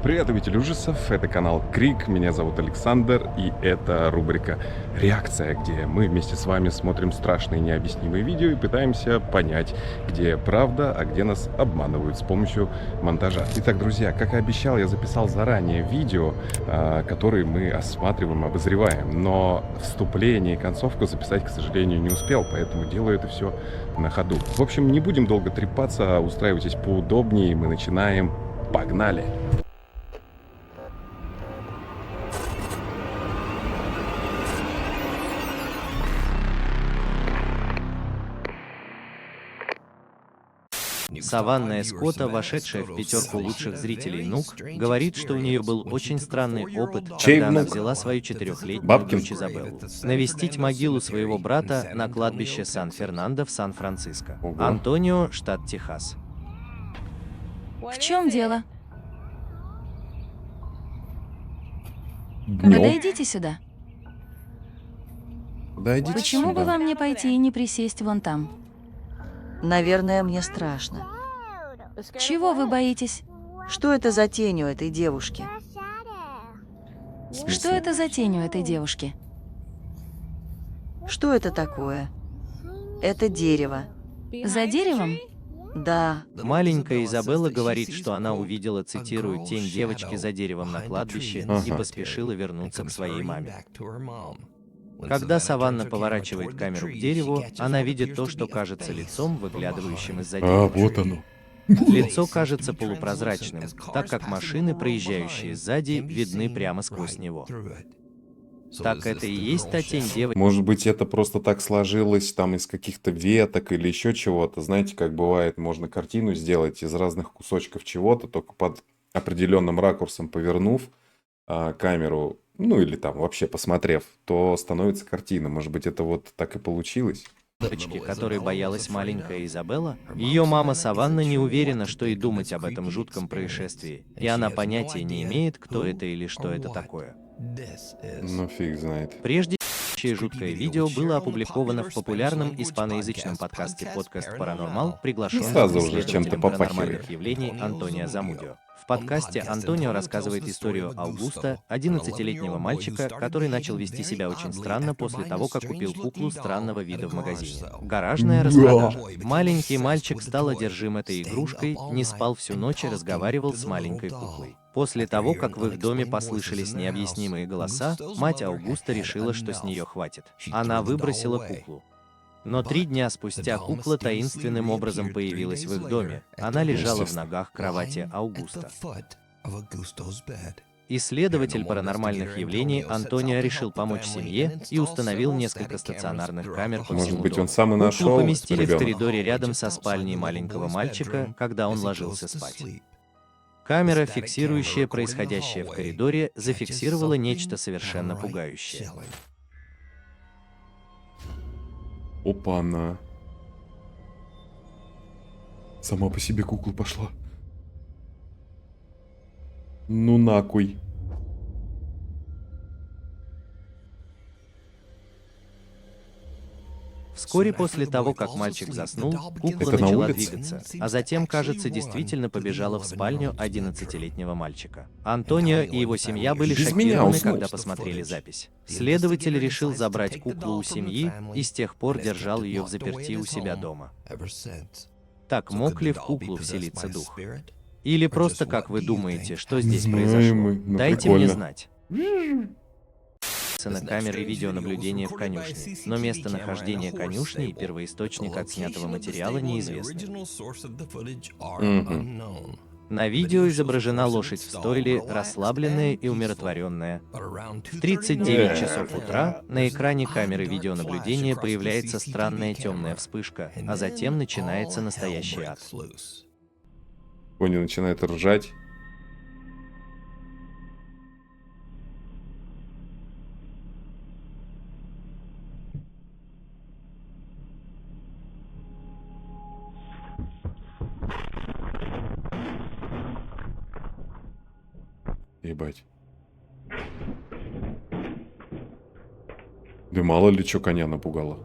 Привет, обитель ужасов, это канал Крик, меня зовут Александр, и это рубрика «Реакция», где мы вместе с вами смотрим страшные необъяснимые видео и пытаемся понять, где правда, а где нас обманывают с помощью монтажа. Итак, друзья, как и обещал, я записал заранее видео, которые мы осматриваем, обозреваем, но вступление и концовку записать, к сожалению, не успел, поэтому делаю это все на ходу. В общем, не будем долго трепаться, устраивайтесь поудобнее, мы начинаем. Погнали! Саванна Эскота, вошедшая в пятерку лучших зрителей НУК, говорит, что у нее был очень странный опыт, Чей когда она внук? взяла свою 4-летнюю Бабкин? дочь Изабеллу навестить могилу своего брата на кладбище Сан-Фернандо в Сан-Франциско. Ого. Антонио, штат Техас. В чем дело? Днём? Подойдите сюда. Да идите Почему бы сюда. вам не пойти и не присесть вон там? Наверное, мне страшно. Чего вы боитесь? Что это за тень у этой девушки? В Что смысле? это за тень у этой девушки? Что это такое? Это дерево. За деревом? Да, Маленькая Изабелла говорит, что она увидела, цитирую, тень девочки за деревом на кладбище и Ага. поспешила вернуться к своей маме. Когда Саванна поворачивает камеру к дереву, она видит то, что кажется лицом, выглядывающим из-за дерева. вот оно. Лицо кажется полупрозрачным, так как машины, проезжающие сзади, видны прямо сквозь него. Так это и есть та тень девочки. Может быть, это просто так сложилось там из каких-то веток или еще чего-то. Знаете, как бывает, можно картину сделать из разных кусочков чего-то, только под определенным ракурсом повернув камеру, ну или там вообще посмотрев, то становится картина. Может быть, это вот так и получилось? Которой боялась маленькая Изабелла? Ее мама Саванна не уверена, что и думать об этом жутком происшествии, и она понятия не имеет, кто это или что это такое. Ну фиг знает. Прежде жуткое видео было опубликовано в популярном испаноязычном подкасте «Подкаст Паранормал», приглашенном Сразу уже исследователем чем-то паранормальных попахивает. явлений Антонио Замудио. В подкасте Антонио рассказывает историю Аугуста, 11-летнего мальчика, который начал вести себя очень странно после того, как купил куклу странного вида в магазине. Гаражная распродажа. Маленький мальчик стал одержим этой игрушкой, не спал всю ночь и разговаривал с маленькой куклой. После того, как в их доме послышались необъяснимые голоса, мать Аугуста решила, что с нее хватит. Она выбросила куклу. Но 3 дня спустя кукла таинственным образом появилась в их доме. Она лежала в ногах кровати Аугуста. Исследователь паранормальных явлений Антонио решил помочь семье и установил несколько стационарных камер по Может всему быть, дому. он сам и Куклу нашел поместили в ребенок? коридоре рядом со спальней маленького мальчика, когда он ложился спать. Камера, фиксирующая происходящее в коридоре, зафиксировала нечто совершенно пугающее. Опа-на. Сама по себе кукла пошла. Ну нахуй. Вскоре после того, как мальчик заснул, кукла Это на начала улице? двигаться, а затем, кажется, действительно побежала в спальню 11-летнего мальчика. Антонио и его семья были Без меня шокированы, уснул. когда посмотрели запись. Следователь решил забрать куклу у семьи и с тех пор держал ее в заперти у себя дома. Так, мог ли в куклу вселиться дух? Или просто, как вы думаете, что здесь Знаем произошло? мы, но Дайте прикольно. мне знать. На камеры видеонаблюдения в конюшне, но местонахождение конюшни и первоисточник отснятого материала неизвестны. На видео изображена лошадь в стойле, расслабленная и умиротворенная. В 39 часов утра на экране камеры видеонаблюдения появляется странная темная вспышка, а затем начинается настоящий ад. Кони начинает ржать. Ебать. Да мало ли что коня напугало.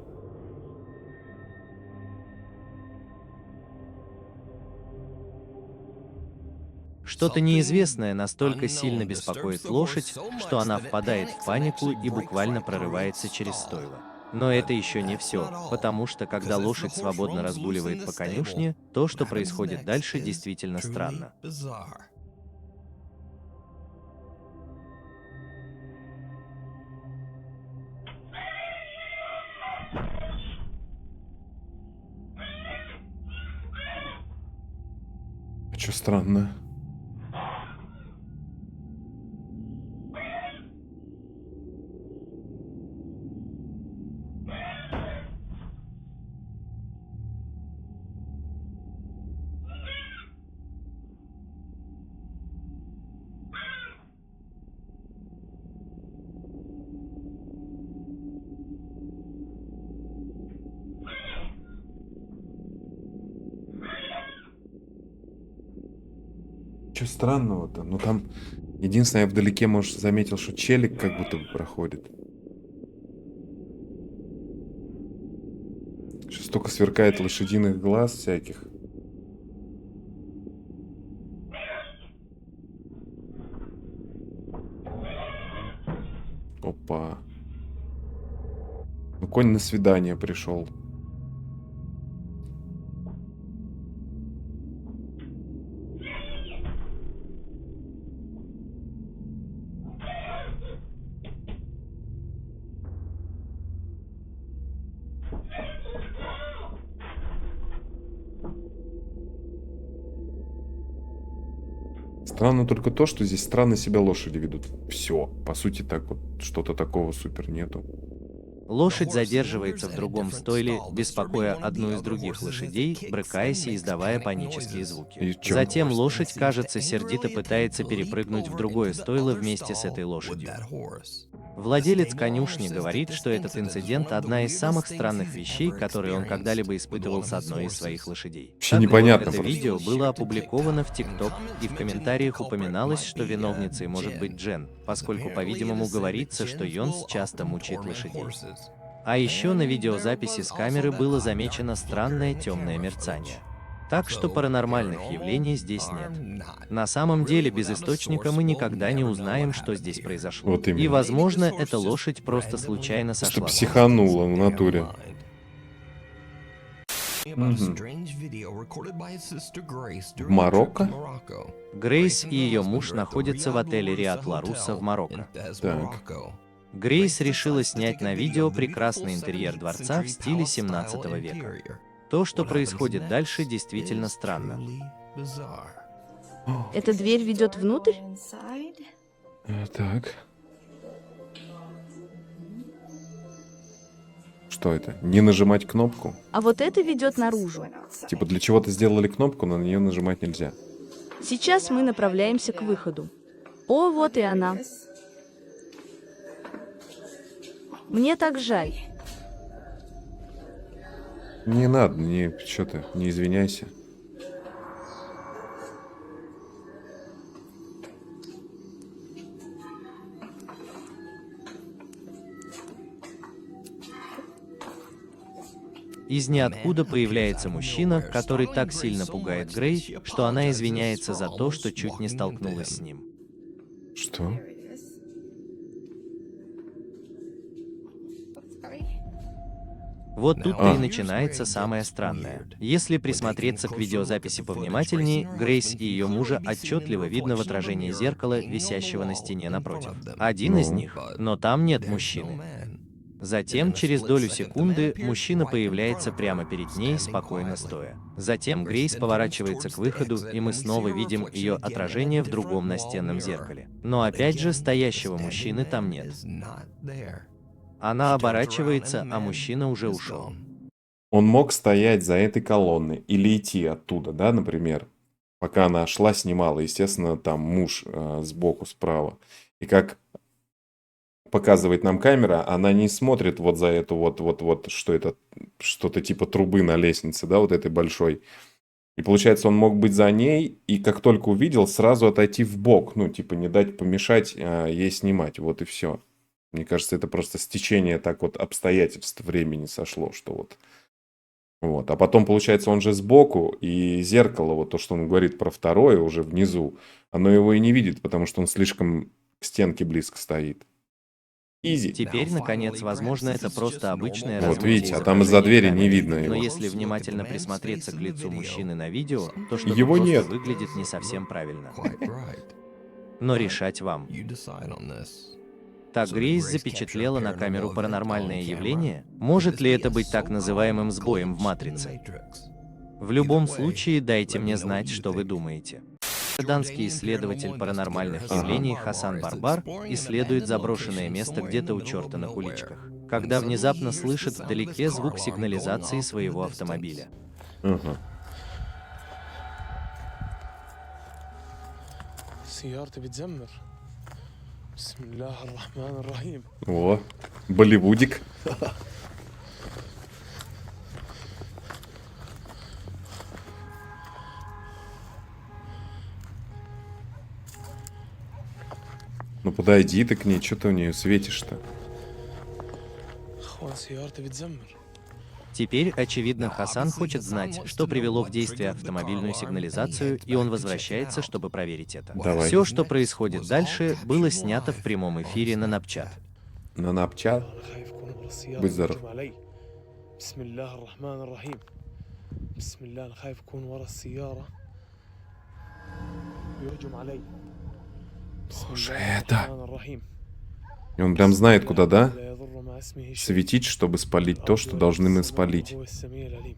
Что-то неизвестное настолько сильно беспокоит лошадь, что она впадает в панику и буквально прорывается через стойло. Но это еще не все, потому что когда лошадь свободно разгуливает по конюшне, то, что происходит дальше, действительно странно. А что странно? Что странного-то? Ну там, единственное, я вдалеке, может, заметил, что челик как будто бы проходит. Сейчас столько сверкает лошадиных глаз всяких. Опа. Ну, конь на свидание пришел. Странно только то, что здесь странно себя лошади ведут. Все. По сути, так вот, что-то такого супер нету. Лошадь задерживается в другом стойле, беспокоя одну из других лошадей, брыкаясь и издавая панические звуки. И чё? Затем лошадь, кажется, сердито пытается перепрыгнуть в другое стойло вместе с этой лошадью. Владелец конюшни говорит, что этот инцидент – одна из самых странных вещей, которые он когда-либо испытывал с одной из своих лошадей. Вообще Так непонятно вот, это просто. видео было опубликовано в TikTok, и в комментариях упоминалось, что виновницей может быть Джен, поскольку, по-видимому, говорится, что Йонс часто мучает лошадей. А еще на видеозаписи с камеры было замечено странное темное мерцание. Так что паранормальных явлений здесь нет. На самом деле, без источника мы никогда не узнаем, что здесь произошло. Вот именно. И, возможно, эта лошадь просто случайно Что сошла. психанула в натуре. В Марокко? Грейс и ее муж находятся в отеле Риат Ларуса в Марокко. Так. Грейс решила снять на видео прекрасный интерьер дворца в стиле 17 века. То, что происходит дальше, действительно странно. Эта дверь ведет внутрь? Так. Что это? Не нажимать кнопку? А вот это ведет наружу. Типа для чего-то сделали кнопку, но на нее нажимать нельзя. Сейчас мы направляемся к выходу. О, вот и она. Мне так жаль. Не надо, что ты, не извиняйся. Из ниоткуда появляется мужчина, который так сильно пугает Грей, что она извиняется за то, что чуть не столкнулась с ним. Что? Вот тут-то и начинается самое странное. Если присмотреться к видеозаписи повнимательнее, Грейс и ее мужа отчетливо видно в отражении зеркала, висящего на стене напротив. Один из них, но там нет мужчины. Затем, через долю секунды, мужчина появляется прямо перед ней, спокойно стоя. Затем Грейс поворачивается к выходу, и мы снова видим ее отражение в другом настенном зеркале. Но опять же, стоящего мужчины там нет. Она оборачивается, а мужчина уже ушел. Он мог стоять за этой колонной или идти оттуда, да, например, пока она шла, снимала. Естественно, там муж сбоку, справа. И как показывает нам камера, она не смотрит вот за эту вот, что это, что-то типа трубы на лестнице, да, вот этой большой. И получается, он мог быть за ней, и как только увидел, сразу отойти в бок, ну, типа не дать помешать ей снимать, вот и все. Мне кажется, это просто стечение так вот обстоятельств времени сошло, что вот Вот. А потом, получается, он же сбоку, и зеркало, вот то, что он говорит про второе, уже внизу, оно его и не видит, потому что он слишком к стенке близко стоит. Изи. Теперь, наконец, возможно, это просто обычное Вот размытие видите, а там из-за изображения двери не камеры. видно Но его. если внимательно присмотреться к лицу мужчины на видео, то что-то Его просто нет. выглядит не совсем правильно. Но решать вам. Так Грейс запечатлела на камеру паранормальное явление? Может ли это быть так называемым сбоем в матрице? В любом случае, дайте мне знать, что вы думаете. Данский исследователь паранормальных явлений Хасан Барбар исследует заброшенное место где-то у черта на куличках, когда внезапно слышит вдалеке звук сигнализации своего автомобиля. Ага. سيارتي بتزمر بسم الله الرحمن الرحيم О, Болливудик. Ну подойди ты к ней, что ты у нее светишь-то? اخوان سيارتي بتزمر Теперь, очевидно, Хасан хочет знать, что привело в действие автомобильную сигнализацию, и он возвращается, чтобы проверить это. Давай. Все, что происходит дальше, было снято в прямом эфире на Напчат. На Напчат. انا خايف يكون ورا السيارة Будь здоров. يهجم علي بسم الله الرحمن الرحيم بسم الله انا خايف يكون ورا السيارة يهجم علي بسم الله это? الرحمن الرحيم И он прям знает, куда, да? لا يضر مع اسمه شيء Светить, чтобы спалить то, что должны мы спалить. هو السميع العليم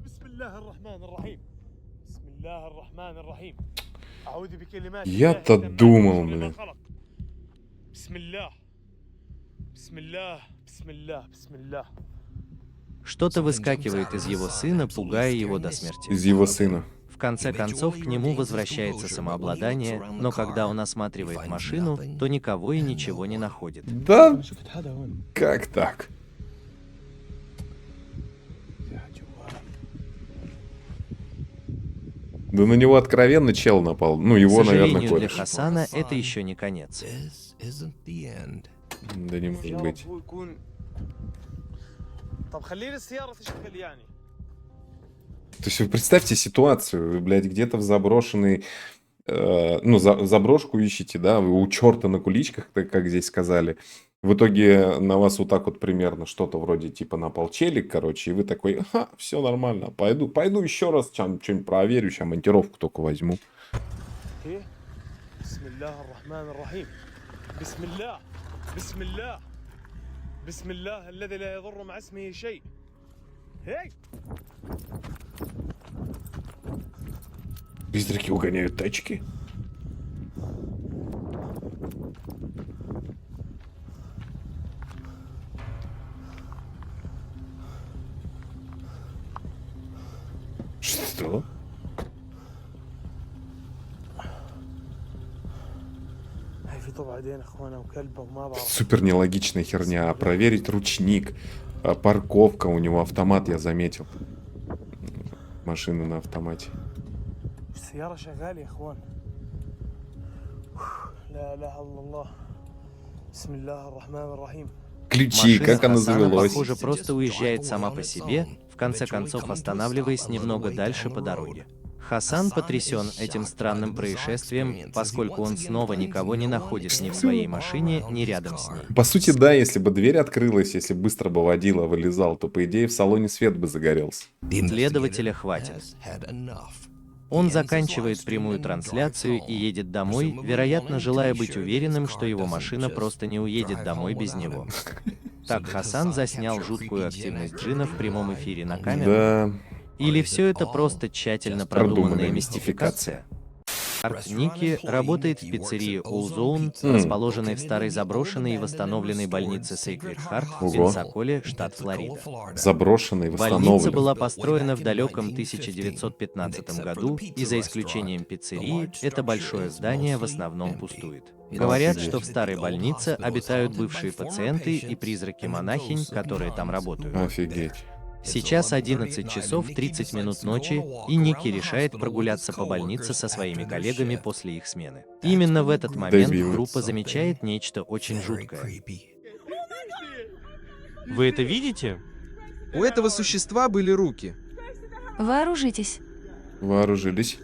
بسم الله الرحمن الرحيم بسم الله الرحمن الرحيم أعوذ بكلمات Я-то الله التامات думал, من شر ما блин. خلق. بسم الله بسم الله بسم الله بسم الله Что-то выскакивает из его сына, пугая его до смерти. Из его сына. В конце концов, к нему возвращается самообладание, но когда он осматривает машину, то никого и ничего не находит. Да, как так? Да на него откровенно чел напал. Ну, К его, сожалению, наверное, для кореш. Хасана это еще не конец. Да не может быть. هو يكون طب خليني السيارة تشتغل يعني То есть вы представьте ситуацию, вы, блядь, где-то в заброшенный, ну, заброшку ищете, да, вы у черта на куличках, так как здесь сказали. В итоге на вас вот так вот примерно что-то вроде типа напал челик, короче, и вы такой, ага, все нормально, пойду еще раз что-нибудь проверю, сейчас монтировку только возьму. إيه؟ بسم الله الرحمن الرحيم بسم الله بسم الله بسم الله الذي لا يضر مع اسمه شيء هيك Призраки угоняют тачки. Что? هاي في طبع عيدين اخوانا وكلبه وما بعرف Супер нелогичная херня. А проверить ручник, парковка, у него автомат, я заметил. Машина на автомате. السيارة شغالة يا اخوان لا اله الا الله بسم الله الرحمن الرحيم Ключи, Машина как она Хасана, завелась. похоже, просто уезжает сама по себе, в конце концов останавливаясь немного дальше по дороге. Хасан потрясен этим странным происшествием, поскольку он снова никого не находит ни в своей машине, ни рядом с ней. По сути, да, если бы дверь открылась, если быстро бы водила, вылезал, то, по идее, в салоне свет бы загорелся. Следователя хватит. Он заканчивает прямую трансляцию и едет домой, вероятно, желая быть уверенным, что его машина просто не уедет домой без него. Так Хасан заснял жуткую активность джина в прямом эфире на камеру? Да, Или все это просто тщательно продуманная мистификация? Арт Ники работает в пиццерии Ozone, расположенной в старой заброшенной и восстановленной больнице Sacred Heart в Ого. Пенсаколе, штат Флорида. заброшенный, Больница восстановленный. была построена в далеком 1915 году, и за исключением пиццерии, это большое здание в основном пустует. Говорят, что в старой больнице обитают бывшие пациенты и призраки монахинь, которые там работают. Офигеть. Сейчас 11 часов 30 минут ночи, и Ники решает прогуляться по больнице со своими коллегами после их смены. Именно в этот момент Дебилы. группа замечает нечто очень жуткое. Вы это видите? У этого существа были руки. Вооружитесь. Вооружились.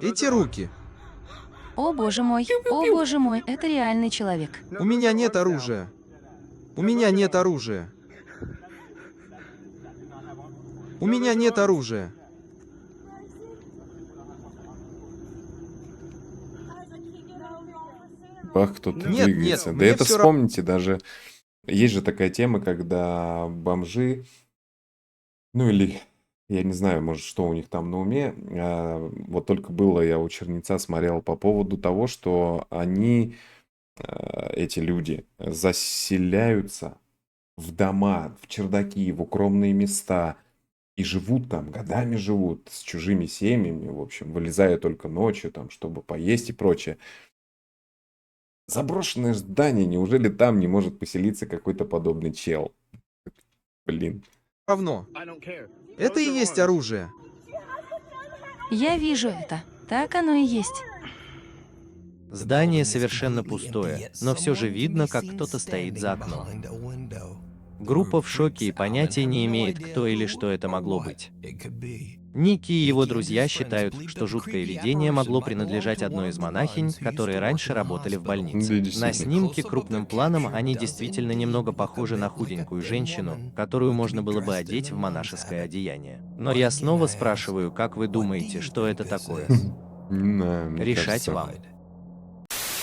Эти руки. О боже мой, это реальный человек. У меня нет оружия. У меня нет оружия. У меня нет оружия. Бах, кто-то Нет, двигается. нет, Да мне это всё вспомните даже. Есть же такая тема, когда бомжи, ну или, я не знаю, может, что у них там на уме. Вот только было, я у Черница смотрел по поводу того, что они, эти люди, заселяются в дома, в чердаки, в укромные места. И живут там, годами живут, с чужими семьями, в общем, вылезая только ночью, там, чтобы поесть и прочее. Заброшенное здание, неужели там не может поселиться какой-то подобный чел? Блин. Равно. Это и есть оружие. Я вижу это. Так оно и есть. Здание совершенно пустое, но все же видно, как кто-то стоит за окном. Группа в шоке и понятия не имеет, кто или что это могло быть. Ники и его друзья считают, что жуткое видение могло принадлежать одной из монахинь, которые раньше работали в Да, больнице. действительно. На снимке крупным планом они действительно немного похожи на худенькую женщину, которую можно было бы одеть в монашеское одеяние. Но я снова спрашиваю, как вы думаете, что это такое? Не знаю, мне Решать кажется, вам.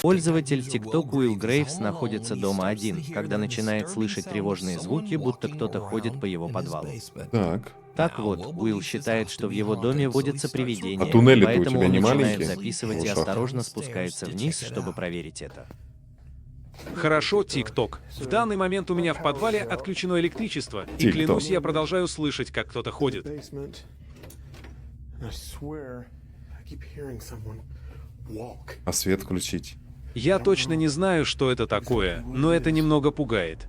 Пользователь TikTok Уилл Грейвс находится дома один, когда начинает слышать тревожные звуки, будто кто-то ходит по его подвалу. Так. Так вот, Уилл считает, что в его доме водятся привидения, А туннели-то у поэтому тебя он не начинает маленькие? записывать и Ушах. осторожно спускается вниз, чтобы проверить это. Хорошо, ТикТок. В данный момент у меня в подвале отключено электричество, и TikTok. клянусь, я продолжаю слышать, как кто-то ходит. А свет включить? Я точно не знаю, что это такое, но это немного пугает.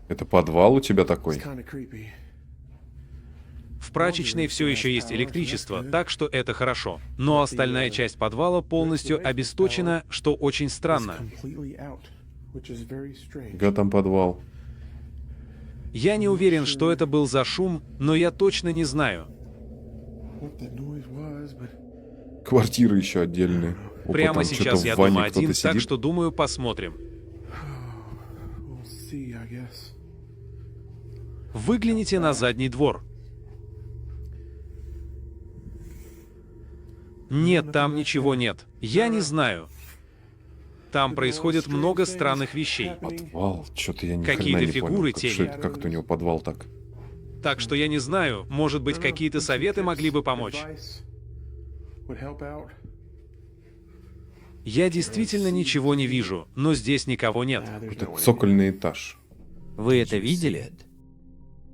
Это подвал у тебя такой? В прачечной все еще есть электричество, так что это хорошо. Но остальная часть подвала полностью обесточена, что очень странно. Га там подвал. Я не уверен, что это был за шум, но я точно не знаю. Квартиры еще отдельные. Опа, Прямо там сейчас что-то я в ванне дома один, кто-то так сидит. что думаю, посмотрим. Выгляните на задний двор. Нет, там ничего нет. Я не знаю. Там происходит много странных вещей. Подвал? Что-то я ни Какие-то хрена не фигуры, понял. Что тени. это? Как-то у него подвал так. Так что я не знаю, может быть, какие-то советы могли бы помочь. Я действительно ничего не вижу, но здесь никого нет. Это цокольный этаж. Вы это видели?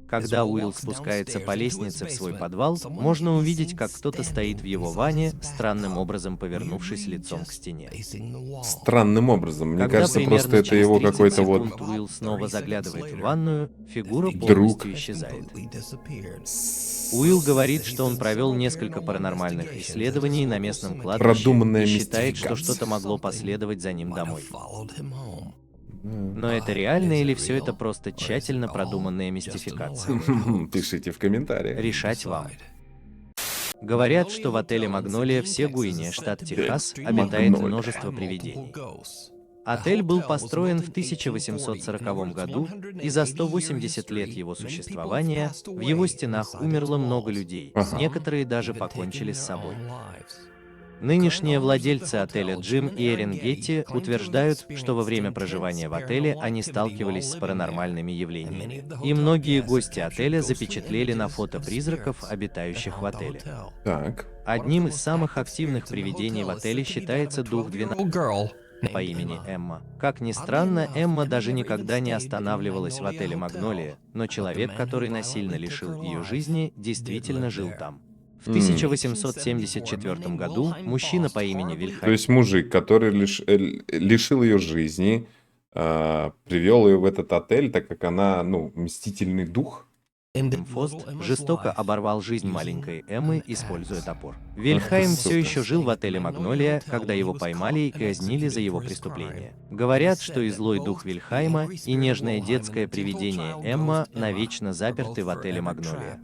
Когда Уилл спускается по лестнице в свой подвал, можно увидеть, как кто-то стоит в его ванне, странным образом повернувшись лицом к стене. Странным образом. Мне Когда кажется, примерно просто это через его 30 какой-то вот секунд Уилл снова заглядывает в ванную, фигура Друг. полностью исчезает. Уилл говорит, что он провел несколько паранормальных исследований на местном кладбище Продуманная и считает, что мистификация. что-то могло последовать за ним домой. Но это реально или все это просто тщательно продуманная мистификация? Пишите в комментариях. Решать вам. Говорят, что в отеле «Магнолия» в Сегуине, штат Техас, обитает Магнолия. множество привидений. Отель был построен в 1840 году, и за 180 лет его существования в его стенах умерло много людей, Ага. некоторые даже покончили с собой. Нынешние владельцы отеля Джим и Эрин Гетти утверждают, что во время проживания в отеле они сталкивались с паранормальными явлениями. И многие гости отеля запечатлели на фото призраков, обитающих в отеле. Так. Одним из самых активных привидений в отеле считается дух 12 по имени Эмма. Как ни странно, Эмма даже никогда не останавливалась в отеле «Магнолия», но человек, который насильно лишил ее жизни, действительно жил там. В 1874 году мужчина по имени То Вильхайм есть мужик, который лишил ее жизни, привел ее в этот отель, так как она, ну, мстительный дух. Фост жестоко оборвал жизнь маленькой Эммы, используя топор. Вильхайм сука. все еще жил в отеле «Магнолия», когда его поймали и казнили за его преступление. Говорят, что и злой дух Вильхайма, и нежное детское привидение Эмма навечно заперты в отеле «Магнолия».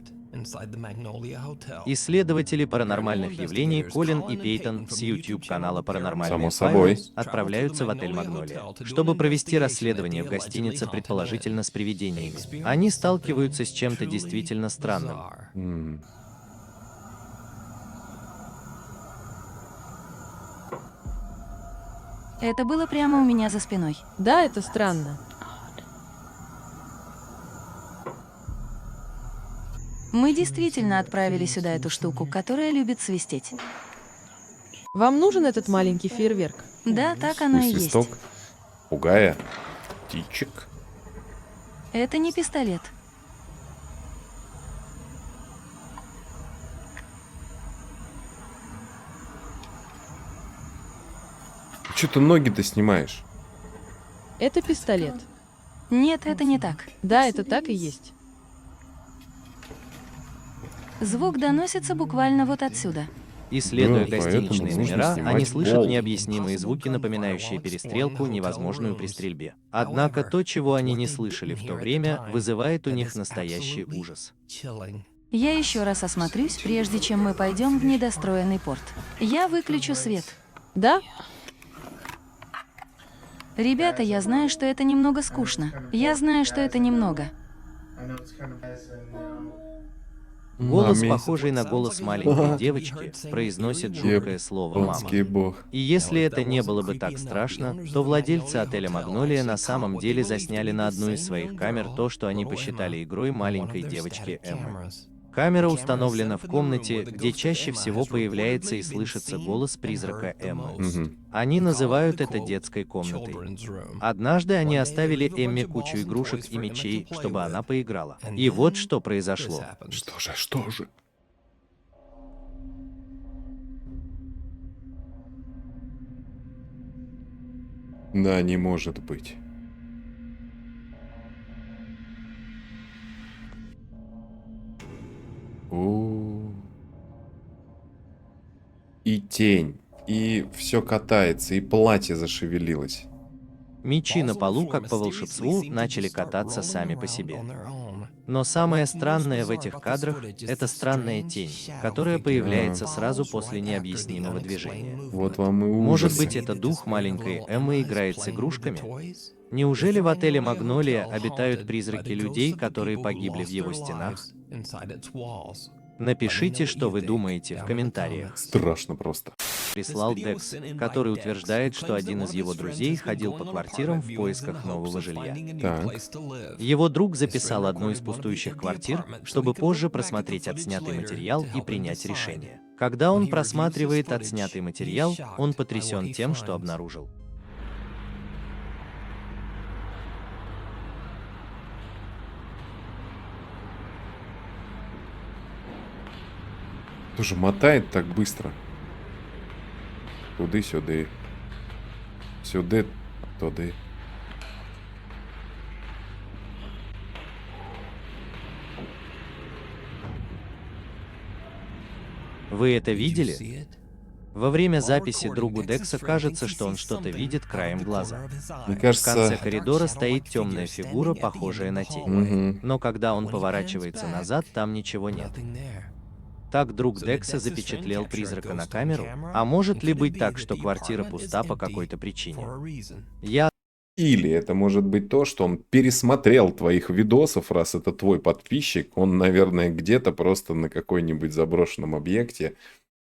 Исследователи паранормальных явлений Колин и Пейтон с YouTube-канала «Паранормальные Само собой. файлы» отправляются в отель «Магнолия», чтобы провести расследование в гостинице, предположительно с привидениями. Они сталкиваются с чем-то действительно странным. М. Это было прямо у меня за спиной. Да, это странно. Мы действительно отправили сюда эту штуку, которая любит свистеть. Вам нужен этот маленький фейерверк? Да, так оно и есть. Свисток, пугая, птичек. Это не пистолет. Че ты ноги-то снимаешь? Это пистолет. Нет, это не так. Да, это так и есть. Звук доносится буквально вот отсюда. Исследуя Да, поэтому гостиничные нужно номера, снимать они слышат пол. необъяснимые звуки, напоминающие перестрелку, невозможную при стрельбе. Однако то, чего они не слышали в то время, вызывает у них настоящий ужас. Я еще раз осмотрюсь, прежде чем мы пойдем в недостроенный порт. Я выключу свет. Да? Ребята, я знаю, что это немного скучно. Я знаю, что это немного. Голос, Маме. похожий на голос маленькой девочки, произносит жуткое слово «мама». Японский бог. И если это не было бы так страшно, то владельцы отеля «Магнолия» на самом деле засняли на одну из своих камер то, что они посчитали игрой маленькой девочки Эммы. Камера установлена в комнате, где чаще всего появляется и слышится голос призрака Эммы. Мгм. Они называют это детской комнатой. Однажды они оставили Эмме кучу игрушек и мечей, чтобы она поиграла. И вот что произошло. Что же, что же? Да, не может быть. О. И тень, и все катается, и платье зашевелилось. Мечи на полу, как по волшебству, начали кататься сами по себе. Но самое странное в этих кадрах — это странная тень, которая появляется сразу после необъяснимого движения. Вот вам и Может ужасы. быть, это дух маленькой Эммы играет с игрушками? Неужели в отеле «Магнолия» обитают призраки людей, которые погибли в его стенах? Напишите, что вы думаете, в комментариях. Страшно просто. Прислал Декс, который утверждает, что один из его друзей ходил по квартирам в поисках нового жилья. Так. Его друг записал одну из пустующих квартир, чтобы позже просмотреть отснятый материал и принять решение. Когда он просматривает отснятый материал, он потрясен тем, что обнаружил. Тоже мотает так быстро. Туды-сюды. Сюды, туды. Вы это видели? Во время записи другу Декса кажется, что он что-то видит краем глаза. Мне В конце кажется... коридора стоит темная фигура, похожая на тень. Мгм. Но когда он поворачивается назад, там ничего нет. Так друг Декса запечатлел призрака на камеру? А может ли быть так, что квартира пуста по какой-то причине? Я Или это может быть то, что он пересмотрел твоих видосов, раз это твой подписчик. Он, наверное, где-то просто на какой-нибудь заброшенном объекте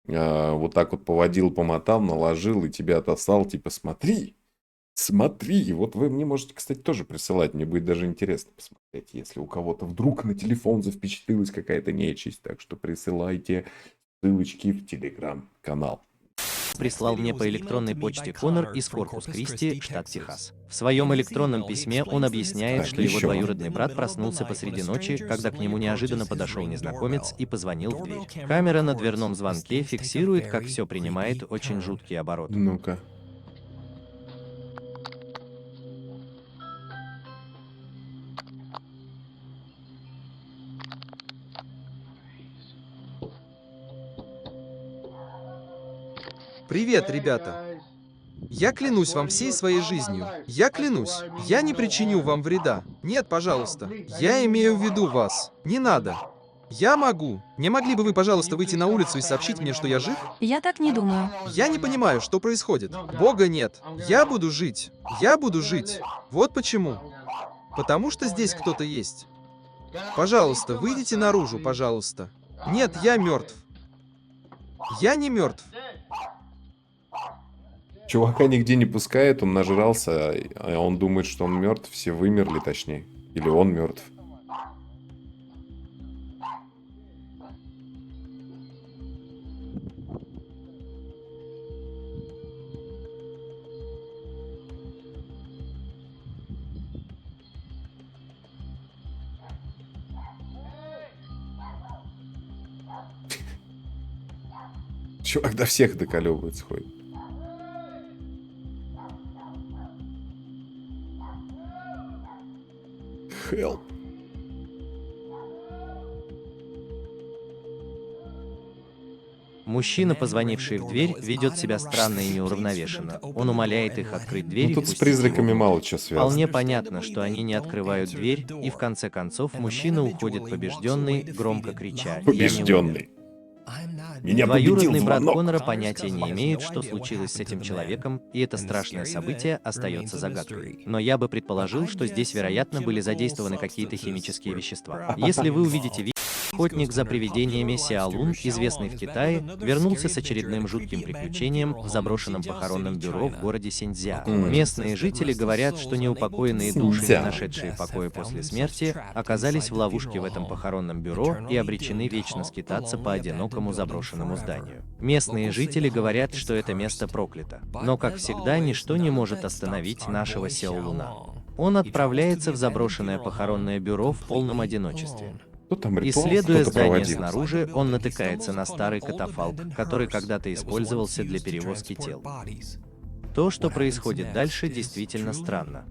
вот так вот поводил, помотал, наложил и тебя отослал, типа, смотри, смотри. Вот вы мне можете, кстати, тоже присылать. Мне будет даже интересно посмотреть, если у кого-то вдруг на телефон завпечатлилась какая-то нечисть. Так что присылайте ссылочки в телеграм-канал. прислал мне по электронной почте Конор из Корпус-Кристи, штат Техас. В своем электронном письме он объясняет, Так, что его еще. двоюродный брат проснулся посреди ночи, когда к нему неожиданно подошел незнакомец и позвонил в дверь. Камера на дверном звонке фиксирует, как все принимает очень жуткий оборот. Ну-ка. Привет, ребята. Я клянусь вам всей своей жизнью. Я клянусь. Я не причиню вам вреда. Нет, пожалуйста. Я имею в виду вас. Не надо. Я могу. Не могли бы вы, пожалуйста, выйти на улицу и сообщить мне, что я жив? Я так не думаю. Я не понимаю, что происходит. Бога нет. Я буду жить. Я буду жить. Вот почему. Потому что здесь кто-то есть. Пожалуйста, выйдите наружу, пожалуйста. Нет, я мертв. Я не мертв. Чувака нигде не пускает, он нажрался, а он думает, что он мертв. Все вымерли, точнее. Или он мертв. Чувак до всех доколебывается, ходит. Help. Мужчина, позвонивший в дверь, ведет себя странно и неуравновешенно. Он умоляет их открыть дверь Ну и тут с пустить призраками его. мало чего связано. Вполне понятно, что они не открывают дверь, и в конце концов мужчина уходит побежденный, громко крича: «Я не умер». Побежденный. Меня победил Двоюродный брат звонок. Конора понятия не имеет, что случилось с этим человеком, и это страшное событие остается загадкой. Но я бы предположил, что здесь, вероятно, были задействованы какие-то химические вещества. Если вы увидите видео, охотник за привидениями Сяо Лун, известный в Китае, вернулся с очередным жутким приключением в заброшенном похоронном бюро в городе Синьцзя. Местные жители говорят, что неупокоенные души, не Синьцзя. нашедшие покоя после смерти, оказались в ловушке в этом похоронном бюро и обречены вечно скитаться по одинокому заброшенному зданию. Местные жители говорят, что это место проклято. Но, как всегда, ничто не может остановить нашего Сяо Луна. Он отправляется в заброшенное похоронное бюро в полном одиночестве. Кто там ритуал, Исследуя кто-то здание проводил. снаружи, он натыкается на старый катафалк, который когда-то использовался для перевозки тел. То, что происходит дальше, действительно странно.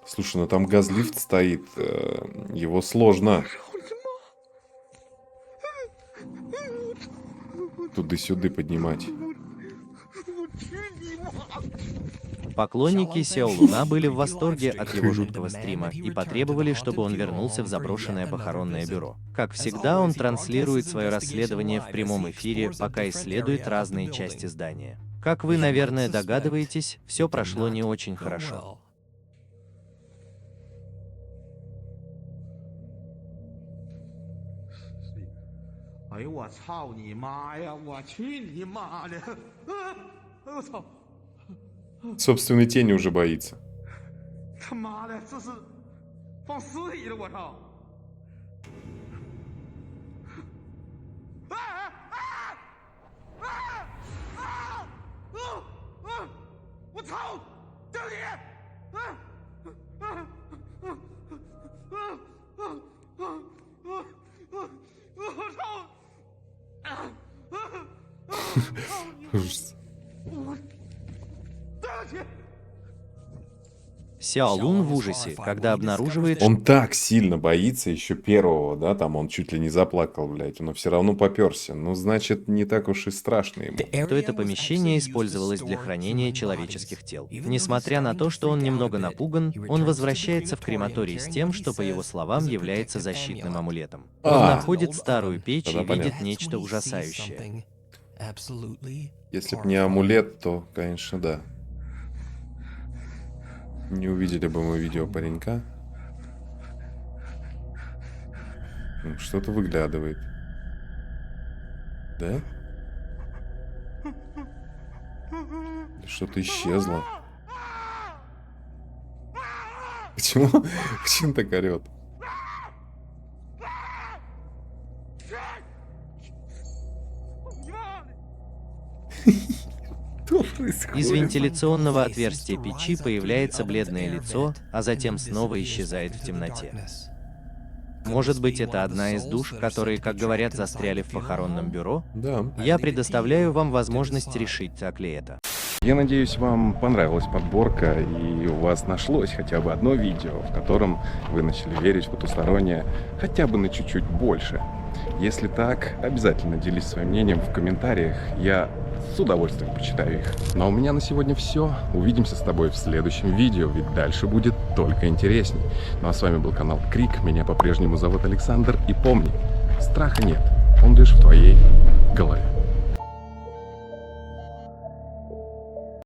Слушай, ну там газлифт стоит, его сложно туда-сюда поднимать. Поклонники Сяо Луна были в восторге от его жуткого стрима и потребовали, чтобы он вернулся в заброшенное похоронное бюро. Как всегда, он транслирует свое расследование в прямом эфире, пока исследует разные части здания. Как вы, наверное, догадываетесь, все прошло не очень хорошо. Собственной тени уже боится. Ужас. Сяо Лун в ужасе, когда обнаруживает, Он так сильно боится еще первого, да, там он чуть ли не заплакал, блядь, но все равно поперся. Ну, значит, не так уж и страшно ему. что это помещение использовалось для хранения человеческих тел. Несмотря на то, что он немного напуган, он возвращается в крематорий с тем, что, по его словам, является защитным амулетом. Он А. находит старую печь Тогда и видит понятно. нечто ужасающее. Если бы не амулет, то, конечно, да. Не увидели бы мы видео паренька. Что-то выглядывает. Да? Что-то исчезло. Почему? Почему так орет? Что происходит? Из вентиляционного отверстия печи появляется бледное лицо, а затем снова исчезает в темноте. Может быть, это одна из душ, которые, как говорят, застряли в похоронном бюро? Да. Я предоставляю вам возможность решить, так ли это. Я надеюсь, вам понравилась подборка и у вас нашлось хотя бы одно видео, в котором вы начали верить в потустороннее хотя бы на чуть-чуть больше. Если так, обязательно делись своим мнением в комментариях, я с удовольствием почитаю их. Ну а у меня на сегодня все. Увидимся с тобой в следующем видео, ведь дальше будет только интересней. Ну а с вами был канал Крик, меня по-прежнему зовут Александр, и помни, страха нет, он лишь в твоей голове.